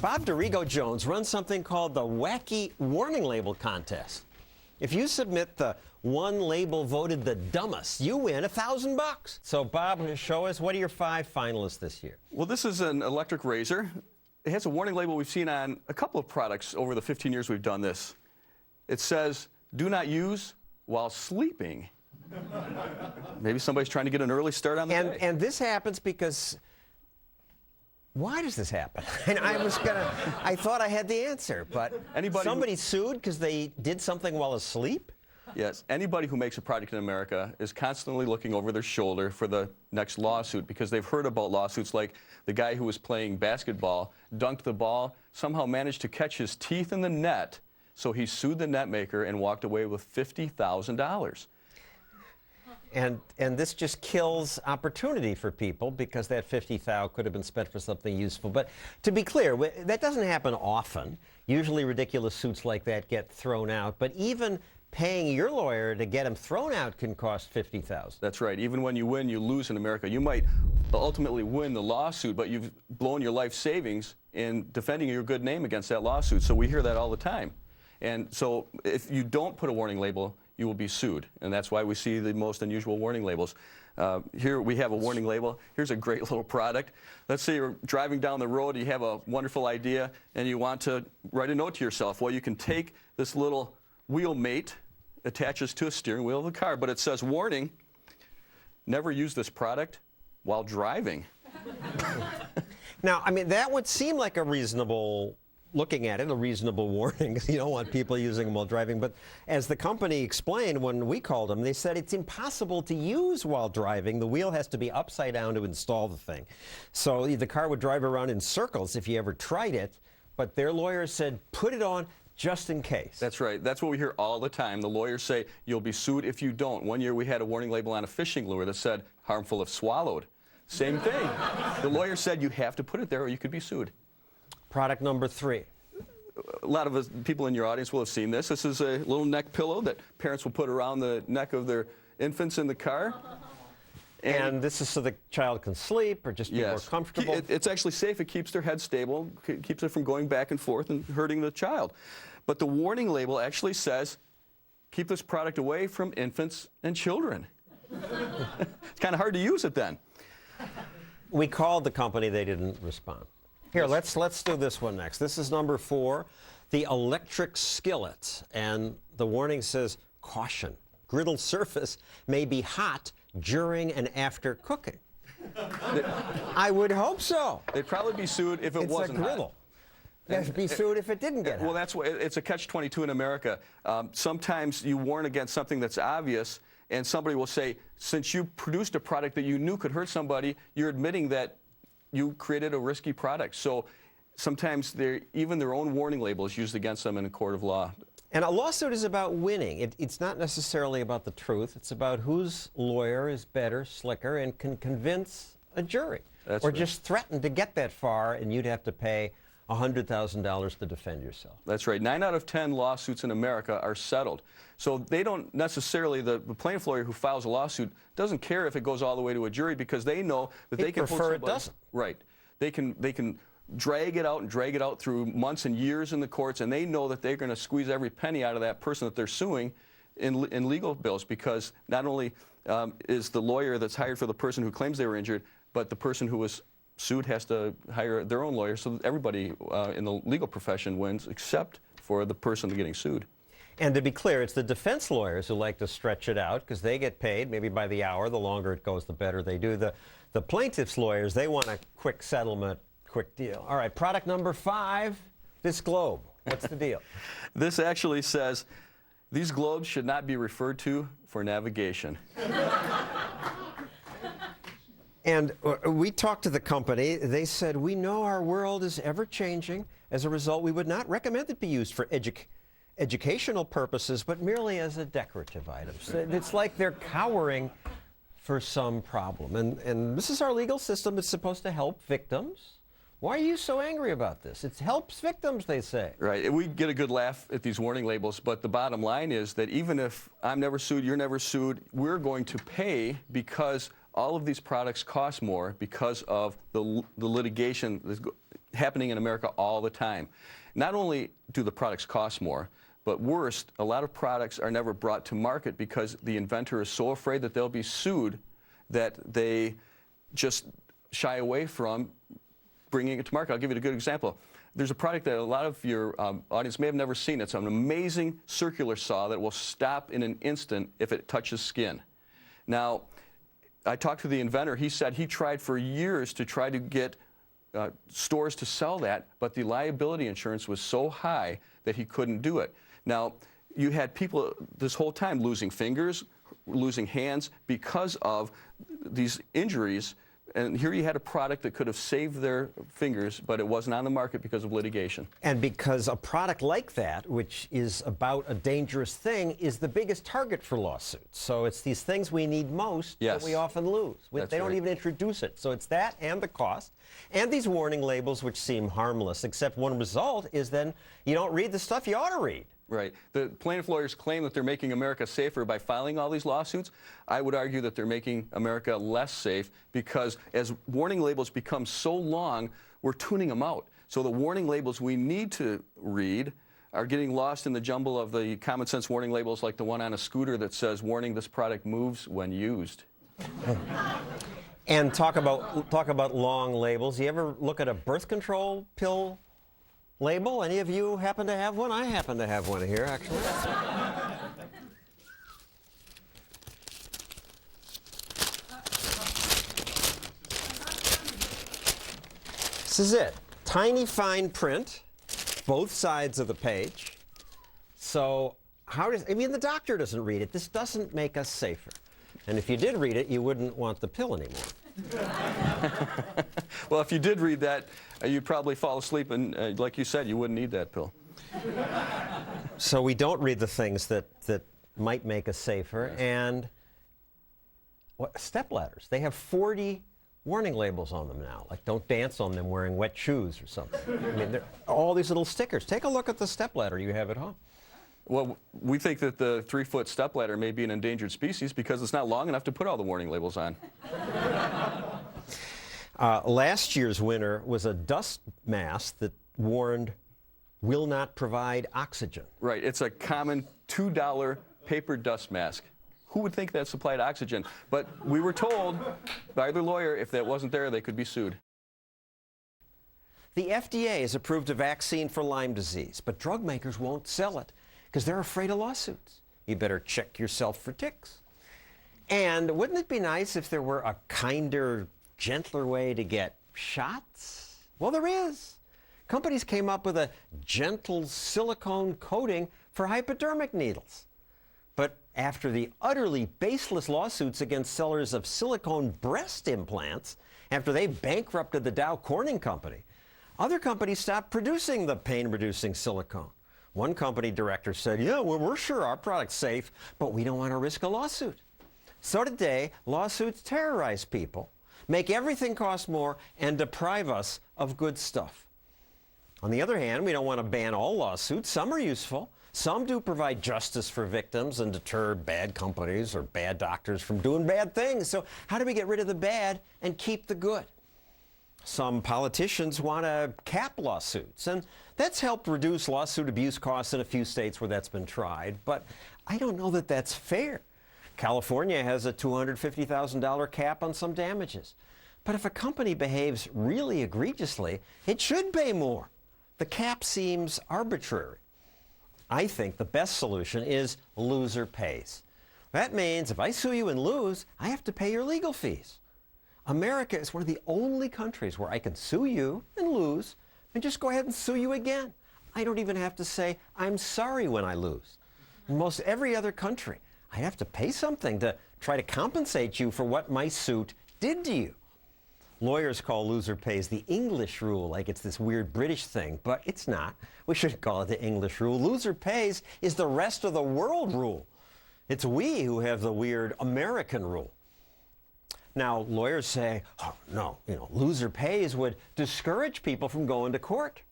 Bob Dorigo Jones runs something called the Wacky Warning Label Contest. If you submit the one label voted the dumbest, you win $1,000. So, Bob, show us, what are your 5 finalists this year? Well, this is an electric razor. It has a warning label we've seen on a couple of products over the 15 years we've done this. It says, do not use while sleeping. Maybe somebody's trying to get an early start on the day. And this happens because, why does this happen? And I thought I had the answer, but somebody sued because they did something while asleep? Yes, anybody who makes a product in America is constantly looking over their shoulder for the next lawsuit because they've heard about lawsuits like the guy who was playing basketball, dunked the ball, somehow managed to catch his teeth in the net, so he sued the net maker and walked away with $50,000. And this just kills opportunity for people because that $50,000 could have been spent for something useful. But to be clear, that doesn't happen often. Usually ridiculous suits like that get thrown out. But even paying your lawyer to get him thrown out can cost $50,000. That's right. Even when you win, you lose in America. You might ultimately win the lawsuit, but you've blown your life savings in defending your good name against that lawsuit. So we hear that all the time. And so if you don't put a warning label, you will be sued. And that's why we see the most unusual warning labels. Here we have a warning label. Here's a great little product. Let's say you're driving down the road, you have a wonderful idea, and you want to write a note to yourself. Well, you can take this little wheel mate, attaches to a steering wheel of the car, but it says, warning, never use this product while driving. Now, I mean, that would seem like a reasonable, looking at it, a reasonable warning, because you don't want people using them while driving. But as the company explained when we called them, they said it's impossible to use while driving. The wheel has to be upside down to install the thing. So the car would drive around in circles if you ever tried it. But their lawyers said, put it on just in case. That's right. That's what we hear all the time. The lawyers say you'll be sued if you don't. One year we had a warning label on a fishing lure that said harmful if swallowed. Same thing. The lawyer said you have to put it there or you could be sued. Product number 3. A lot of us, people in your audience will have seen this. This is a little neck pillow that parents will put around the neck of their infants in the car. And this is so the child can sleep or just be more comfortable? It's actually safe. It keeps their head stable, keeps it from going back and forth and hurting the child. But the warning label actually says, keep this product away from infants and children. It's kind of hard to use it then. We called the company. They didn't respond. Here, let's do this one next. This is number 4, the electric skillet. And the warning says, caution, griddle surface may be hot during and after cooking. I would hope so. They'd probably be sued if it wasn't hot. It's a griddle. They'd be sued if it didn't get hot. Well, that's what, it's a catch-22 in America. Sometimes you warn against something that's obvious, and somebody will say, since you produced a product that you knew could hurt somebody, you're admitting that you created a risky product. So sometimes even their own warning label is used against them in a court of law. And a lawsuit is about winning. It's not necessarily about the truth. It's about whose lawyer is better, slicker, and can convince a jury. That's or right. just threaten to get that far, and you'd have to pay $100,000 to defend yourself. That's right. 9 out of 10 lawsuits in America are settled. So they don't necessarily, the plaintiff lawyer who files a lawsuit doesn't care if it goes all the way to a jury because they know that they can prefer it doesn't. Right. They can drag it out through months and years in the courts, and they know that they're going to squeeze every penny out of that person that they're suing in legal bills, because not only is the lawyer that's hired for the person who claims they were injured, but the person who was sued has to hire their own lawyer, so that everybody in the legal profession wins except for the person getting sued. And to be clear, it's the defense lawyers who like to stretch it out because they get paid maybe by the hour. The longer it goes, the better they do. The plaintiff's lawyers, they want a quick settlement, quick deal. All right, product number 5, this globe. What's the deal? This actually says, these globes should not be referred to for navigation. And we talked to the company. They said, we know our world is ever-changing. As a result, we would not recommend it be used for educational purposes, but merely as a decorative item. So it's like they're cowering for some problem. And this is our legal system. It's supposed to help victims. Why are you so angry about this? It helps victims, they say. Right. We get a good laugh at these warning labels, but the bottom line is that even if I'm never sued, you're never sued, we're going to pay because all of these products cost more because of the litigation. happening in America all the time. Not only do the products cost more, but worst, a lot of products are never brought to market because the inventor is so afraid that they'll be sued that they just shy away from bringing it to market. I'll give you a good example. There's a product that a lot of your audience may have never seen. It's an amazing circular saw that will stop in an instant if it touches skin. Now, I talked to the inventor. He said he tried for years to try to get stores to sell that, but the liability insurance was so high that he couldn't do it. Now, you had people this whole time losing fingers, losing hands because of these injuries. And here you had a product that could have saved their fingers, but it wasn't on the market because of litigation. And because a product like that, which is about a dangerous thing, is the biggest target for lawsuits. So it's these things we need most that we often lose. They don't even introduce it. So it's that and the cost. And these warning labels, which seem harmless, except one result is then you don't read the stuff you ought to read. Right. The plaintiff lawyers claim that they're making America safer by filing all these lawsuits. I would argue that they're making America less safe because as warning labels become so long, we're tuning them out. So the warning labels we need to read are getting lost in the jumble of the common sense warning labels like the one on a scooter that says, warning, this product moves when used. And talk about long labels. You ever look at a birth control pill label? Any of you happen to have one? I happen to have one here, actually. This is it. Tiny fine print, both sides of the page. So the doctor doesn't read it. This doesn't make us safer. And if you did read it, you wouldn't want the pill anymore. Well, if you did read that, you'd probably fall asleep, and like you said, you wouldn't need that pill. So we don't read the things that might make us safer. And stepladders, they have 40 warning labels on them now, like don't dance on them wearing wet shoes or something. I mean, all these little stickers. Take a look at the stepladder you have at home. Well, we think that the 3-foot stepladder may be an endangered species because it's not long enough to put all the warning labels on. Last year's winner was a dust mask that warned, will not provide oxygen. Right. It's a common $2 paper dust mask. Who would think that supplied oxygen? But we were told by their lawyer if that wasn't there, they could be sued. The FDA has approved a vaccine for Lyme disease, but drug makers won't sell it because they're afraid of lawsuits. You better check yourself for ticks. And wouldn't it be nice if there were a kinder, gentler way to get shots? Well, there is. Companies came up with a gentle silicone coating for hypodermic needles. But after the utterly baseless lawsuits against sellers of silicone breast implants, after they bankrupted the Dow Corning Company, other companies stopped producing the pain-reducing silicone. One company director said, yeah, well, we're sure our product's safe, but we don't want to risk a lawsuit. So today, lawsuits terrorize people, make everything cost more, and deprive us of good stuff. On the other hand, we don't want to ban all lawsuits. Some are useful. Some do provide justice for victims and deter bad companies or bad doctors from doing bad things. So how do we get rid of the bad and keep the good? Some politicians want to cap lawsuits, and that's helped reduce lawsuit abuse costs in a few states where that's been tried, but I don't know that that's fair. California has a $250,000 cap on some damages. But if a company behaves really egregiously, it should pay more. The cap seems arbitrary. I think the best solution is loser pays. That means if I sue you and lose, I have to pay your legal fees. America is one of the only countries where I can sue you and lose and just go ahead and sue you again. I don't even have to say, I'm sorry when I lose. In most every other country, I have to pay something to try to compensate you for what my suit did to you. Lawyers call loser pays the English rule, like it's this weird British thing, but it's not. We should call it the English rule. Loser pays is the rest of the world rule. It's we who have the weird American rule. Now, lawyers say, oh, no, loser pays would discourage people from going to court.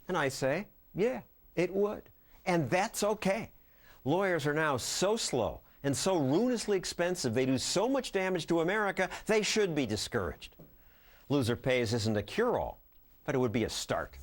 And I say, yeah, it would. And that's okay. Lawyers are now so slow and so ruinously expensive, they do so much damage to America, they should be discouraged. Loser pays isn't a cure-all. but it would be a start.